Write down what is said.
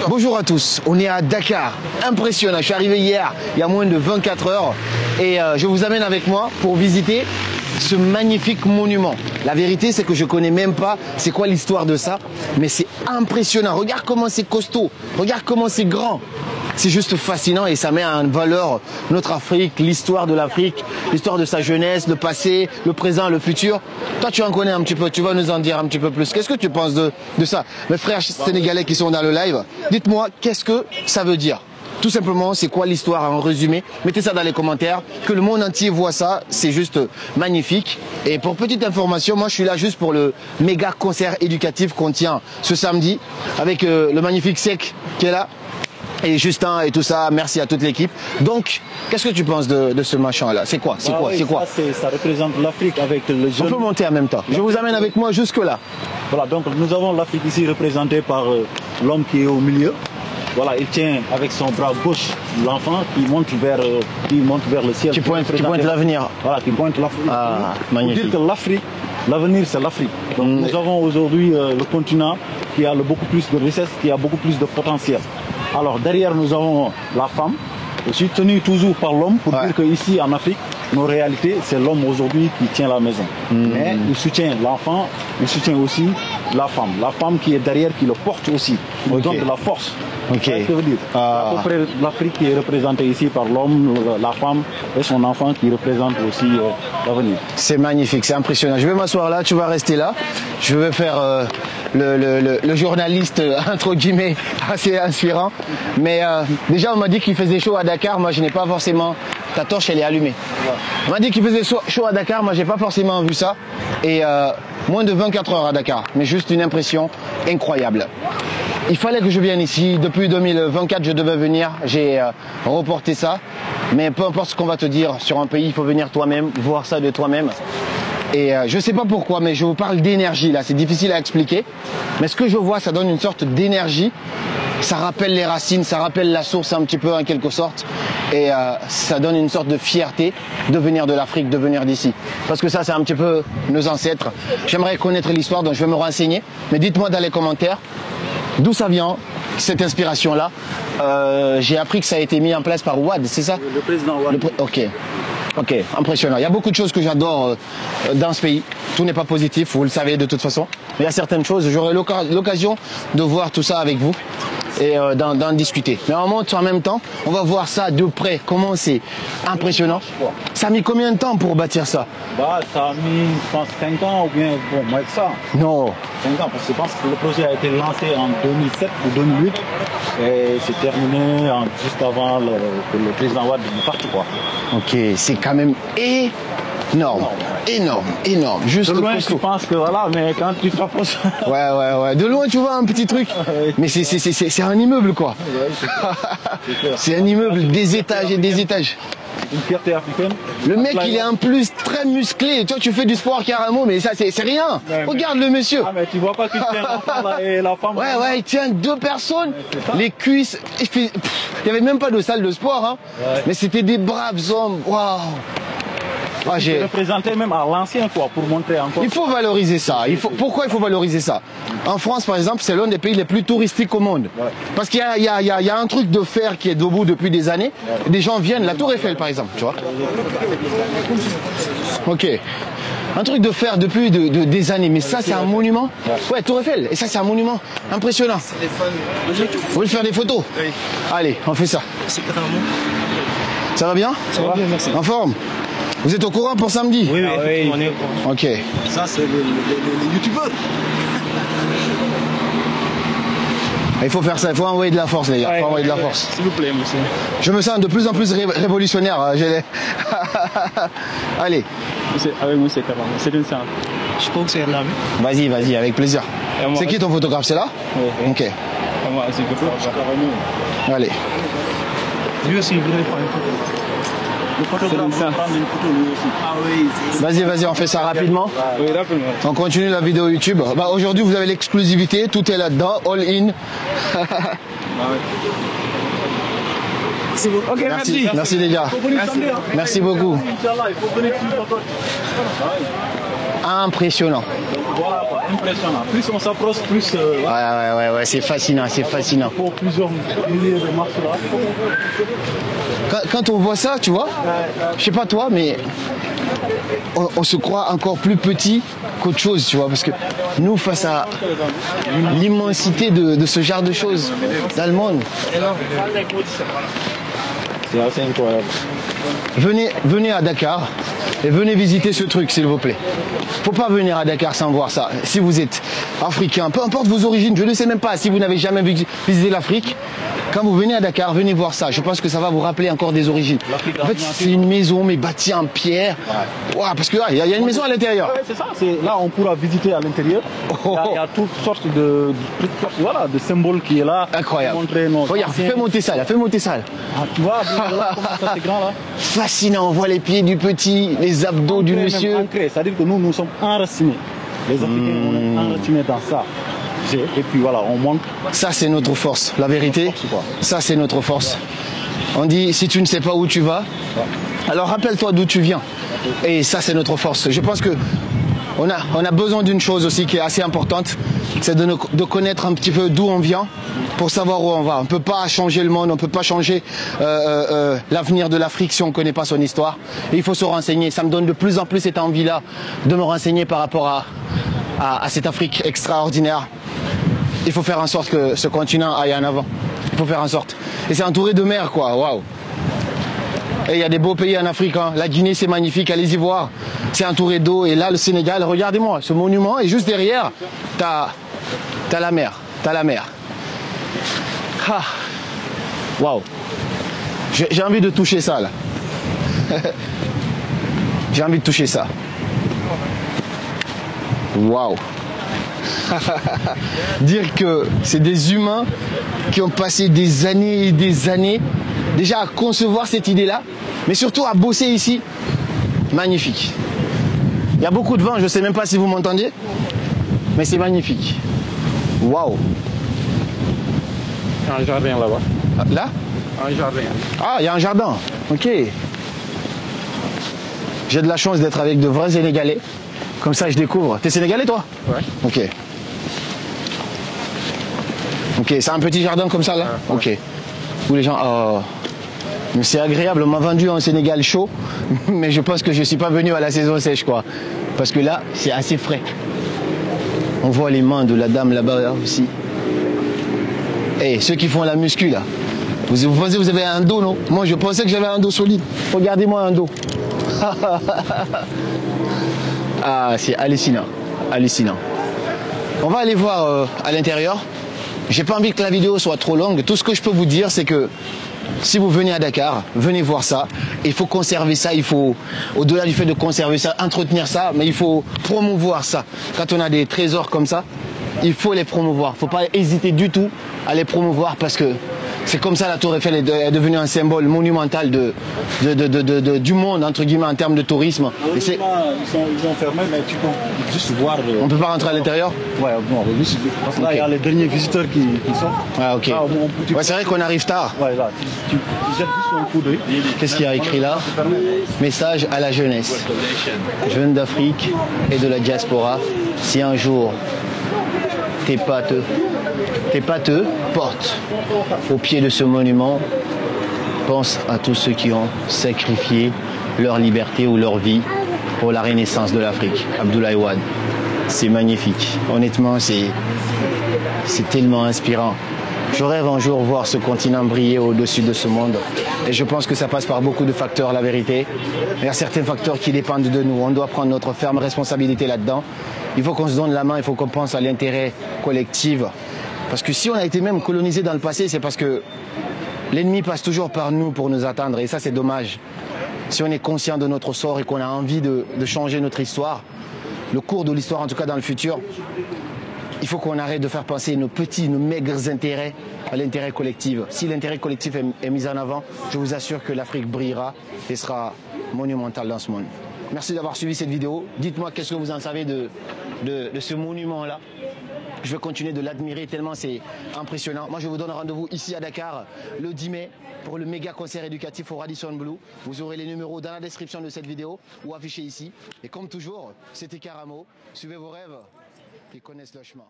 Bonjour à tous, on est à Dakar, impressionnant, je suis arrivé hier, il y a moins de 24 heures et je vous amène avec moi pour visiter ce magnifique monument. La vérité c'est que je connais même pas c'est quoi l'histoire de ça, mais c'est impressionnant, regarde comment c'est costaud, regarde comment c'est grand. C'est juste fascinant et ça met en valeur notre Afrique, l'histoire de l'Afrique, l'histoire de sa jeunesse, le passé, le présent, le futur. Toi, tu en connais un petit peu, tu vas nous en dire un petit peu plus. Qu'est-ce que tu penses de ça? Mes frères sénégalais qui sont dans le live, dites-moi, qu'est-ce que ça veut dire? Tout simplement, c'est quoi l'histoire en résumé? Mettez ça dans les commentaires, que le monde entier voit ça, c'est juste magnifique. Et pour petite information, moi je suis là juste pour le méga concert éducatif qu'on tient ce samedi avec le magnifique Sek qui est là. Et Justin et tout ça, merci à toute l'équipe. Donc, qu'est-ce que tu penses de ce machin-là? C'est quoi? C'est quoi? C'est quoi? Ça représente l'Afrique avec le jeune. On peut monter en même temps. Je vous amène avec moi jusque-là. Voilà, donc nous avons l'Afrique ici représentée par l'homme qui est au milieu. Voilà, il tient avec son bras gauche l'enfant qui monte vers le ciel. Qui pointe l'avenir. Voilà, qui pointe l'Afrique. Ah, magnifique. Pour dire que l'Afrique, l'avenir c'est l'Afrique. Donc nous avons aujourd'hui le continent qui a beaucoup plus de richesse, qui a beaucoup plus de potentiel. Alors derrière nous avons la femme, soutenue toujours par l'homme pour dire qu'ici en Afrique, nos réalités, c'est l'homme aujourd'hui qui tient la maison. Mais il soutient l'enfant, il soutient aussi la femme qui est derrière, qui le porte aussi, qui donne de la force. Okay. C'est ce que je veux dire. À peu près l'Afrique qui est représentée ici par l'homme, la femme et son enfant qui représente aussi l'avenir. C'est magnifique, c'est impressionnant. Je vais m'asseoir là, tu vas rester là. Je vais faire le journaliste, entre guillemets, assez inspirant. Mais déjà, on m'a dit qu'il faisait chaud à Dakar. Moi, je n'ai pas forcément... Ta torche, elle est allumée. On m'a dit qu'il faisait chaud à Dakar. Moi, j'ai pas forcément vu ça. Et moins de 24 heures à Dakar. Mais juste une impression incroyable. Il fallait que je vienne ici. Depuis 2024, je devais venir. J'ai reporté ça. Mais peu importe ce qu'on va te dire sur un pays, il faut venir toi-même, voir ça de toi-même. Et je ne sais pas pourquoi, mais je vous parle d'énergie là. C'est difficile à expliquer. Mais ce que je vois, ça donne une sorte d'énergie. Ça rappelle les racines, ça rappelle la source un petit peu en quelque sorte. Et ça donne une sorte de fierté de venir de l'Afrique, de venir d'ici. Parce que ça, c'est un petit peu nos ancêtres. J'aimerais connaître l'histoire, donc je vais me renseigner. Mais dites-moi dans les commentaires d'où ça vient, cette inspiration-là. J'ai appris que ça a été mis en place par Ouad, c'est ça? Le président Ouad. Ok, impressionnant. Il y a beaucoup de choses que j'adore dans ce pays. Tout n'est pas positif, vous le savez de toute façon. Mais il y a certaines choses, j'aurai l'occasion de voir tout ça avec vous et d'en discuter. Mais on monte en même temps, on va voir ça de près, comment c'est impressionnant. Ça a mis combien de temps pour bâtir ça? Ça a mis, je pense, 5 ans ou bien moins que ça. Non. 5 ans, parce que je pense que le projet a été lancé en 2007 ou 2008 et c'est terminé juste avant que le président Ouad parte, quoi. Ok, c'est quand même énorme. Juste de loin, tu penses que voilà, mais quand tu te rapproches... Ouais. De loin, tu vois un petit truc. Mais c'est un immeuble, quoi. C'est un immeuble, des étages et des étages. Une fierté africaine. Le mec, il est en plus très musclé. Toi, tu fais du sport carrément, mais ça, c'est rien. Regarde le monsieur. Ah, mais tu vois pas qu'il tient l'enfant là et la femme. Ouais, il tient 2 personnes. Les cuisses. Il n'y avait même pas de salle de sport, hein. Mais c'était des braves hommes. Waouh. J'ai représenté même à l'ancien, quoi, pour montrer encore. Il faut valoriser ça. Pourquoi il faut valoriser ça? En France, par exemple, c'est l'un des pays les plus touristiques au monde. Parce qu'il y a un truc de fer qui est debout depuis des années. Des gens viennent, la Tour Eiffel, par exemple, tu vois. Ok. Un truc de fer depuis des années, mais ça c'est un monument. Ouais, Tour Eiffel, et ça c'est un monument impressionnant. Vous voulez faire des photos? Oui. Allez, on fait ça. Ça va bien? Ça va bien, merci. En forme? Vous êtes au courant pour samedi? Oui, on est au courant. Ok. Ça c'est les youtubeurs. Il faut faire ça, il faut envoyer de la force les gars, il faut envoyer de la force. S'il vous plaît, monsieur. Je me sens de plus en plus révolutionnaire. Allez. Avec moi c'est Karam, c'est une séance. Je pense que c'est là. Vas-y, avec plaisir. C'est qui ton photographe, c'est là? Oui. Ok. Moi, c'est que allez. Lui aussi, il voudrait prendre une photo. Le photographe va prendre une photo lui aussi. Ah oui. Vas-y, on fait ça rapidement. Oui, rapidement. On continue la vidéo YouTube. Aujourd'hui, vous avez l'exclusivité, tout est là-dedans, all in. Ok, merci. Merci les gars. Merci beaucoup. Impressionnant. voilà, quoi, impressionnant. Plus on s'approche, plus... Ouais, c'est fascinant, c'est fascinant. Pour plusieurs milliers de marches là. Quand on voit ça, tu vois, je sais pas toi, mais on se croit encore plus petit qu'autre chose, tu vois, parce que nous, face à l'immensité de ce genre de choses dans le monde, c'est assez incroyable. venez à Dakar et venez visiter ce truc, s'il vous plaît. Faut pas venir à Dakar sans voir ça. Si vous êtes africain, peu importe vos origines, je ne sais même pas si vous n'avez jamais visité l'Afrique. Quand vous venez à Dakar, venez voir ça. Je pense que ça va vous rappeler encore des origines. En fait, c'est une maison, mais bâtie en pierre. Ouais. Wow, parce que il y a une maison à l'intérieur. Ouais, c'est ça. Là, on pourra visiter à l'intérieur. Il y a toutes sortes de symboles qui est là. Incroyable. Regarde, fais monter ça là. Ah, tu vois, comment ça c'est grand là. Fascinant. On voit les pieds du petit, les abdos du monsieur. C'est-à-dire que nous sommes enracinés. Les Africains, on est enracinés dans ça. Et puis voilà, on monte. Ça, c'est notre force. La vérité, ça, c'est notre force. On dit, si tu ne sais pas où tu vas, alors rappelle-toi d'où tu viens. Et ça, c'est notre force. Je pense que on a besoin d'une chose aussi qui est assez importante, c'est de connaître un petit peu d'où on vient pour savoir où on va. On ne peut pas changer le monde, on ne peut pas changer l'avenir de l'Afrique si on ne connaît pas son histoire. Et il faut se renseigner. Ça me donne de plus en plus cette envie-là de me renseigner par rapport à cette Afrique extraordinaire. Il faut faire en sorte que ce continent aille en avant. Il faut faire en sorte. Et c'est entouré de mer, quoi. Waouh. Et il y a des beaux pays en Afrique. Hein. La Guinée, c'est magnifique. Allez-y voir. C'est entouré d'eau. Et là, le Sénégal, regardez-moi, ce monument. Et juste derrière, t'as la mer. T'as la mer. Ah. Waouh. J'ai envie de toucher ça, là. J'ai envie de toucher ça. Waouh. Dire que c'est des humains qui ont passé des années et des années déjà à concevoir cette idée-là, mais surtout à bosser ici. Magnifique. Il y a beaucoup de vent, je ne sais même pas si vous m'entendez, mais c'est magnifique. Waouh. Il y a un jardin là-bas. Là? Un jardin. Ah, il y a un jardin. Ok. J'ai de la chance d'être avec de vrais Sénégalais. Comme ça, je découvre. T'es Sénégalais, toi? Ouais. Ok. Ok, c'est un petit jardin comme ça, là? Ouais. Ok. Où les gens... Oh. Mais c'est agréable, on m'a vendu un Sénégal chaud, mais je pense que je ne suis pas venu à la saison sèche, quoi. Parce que là, c'est assez frais. On voit les mains de la dame là-bas là, aussi. Et ceux qui font la muscu, là. Vous pensez que vous avez un dos, non? Moi, je pensais que j'avais un dos solide. Regardez-moi un dos. Ah, c'est hallucinant. Hallucinant. On va aller voir à l'intérieur. J'ai pas envie que la vidéo soit trop longue. Tout ce que je peux vous dire, c'est que si vous venez à Dakar, venez voir ça. Il faut conserver ça. Il faut, au-delà du fait de conserver ça, entretenir ça, mais il faut promouvoir ça. Quand on a des trésors comme ça, il faut les promouvoir. Il ne faut pas hésiter du tout à les promouvoir parce que c'est comme ça la Tour Eiffel est devenue un symbole monumental du monde, entre guillemets, en termes de tourisme. Ils ont fermé, mais tu peux juste voir. On ne peut pas rentrer à l'intérieur? Ouais, non, juste, parce que là, il y a les derniers visiteurs qui sont. Ah, ok. Là, ouais, c'est vrai qu'on arrive tard. Ouais, là, tu jettes juste un coup d'œil. Qu'est-ce qu'il y a écrit là? Message à la jeunesse. Jeunes d'Afrique et de la diaspora, si un jour tes pattes portent au pied de ce monument, pense à tous ceux qui ont sacrifié leur liberté ou leur vie pour la renaissance de l'Afrique. Abdoulaye Wade. C'est magnifique. Honnêtement, c'est tellement inspirant. Je rêve un jour voir ce continent briller au-dessus de ce monde. Et je pense que ça passe par beaucoup de facteurs, la vérité. Il y a certains facteurs qui dépendent de nous. On doit prendre notre ferme responsabilité là-dedans. Il faut qu'on se donne la main, il faut qu'on pense à l'intérêt collectif. Parce que si on a été même colonisé dans le passé, c'est parce que l'ennemi passe toujours par nous pour nous atteindre. Et ça, c'est dommage. Si on est conscient de notre sort et qu'on a envie de changer notre histoire, le cours de l'histoire, en tout cas dans le futur, il faut qu'on arrête de faire passer nos petits, nos maigres intérêts à l'intérêt collectif. Si l'intérêt collectif est mis en avant, je vous assure que l'Afrique brillera et sera monumentale dans ce monde. Merci d'avoir suivi cette vidéo. Dites-moi qu'est-ce que vous en savez de ce monument-là. Je vais continuer de l'admirer tellement c'est impressionnant. Moi, je vous donne rendez-vous ici à Dakar le 10 mai pour le méga concert éducatif au Radisson Blu. Vous aurez les numéros dans la description de cette vidéo ou affichés ici. Et comme toujours, c'était Karamo. Suivez vos rêves. Ils connaissent le chemin.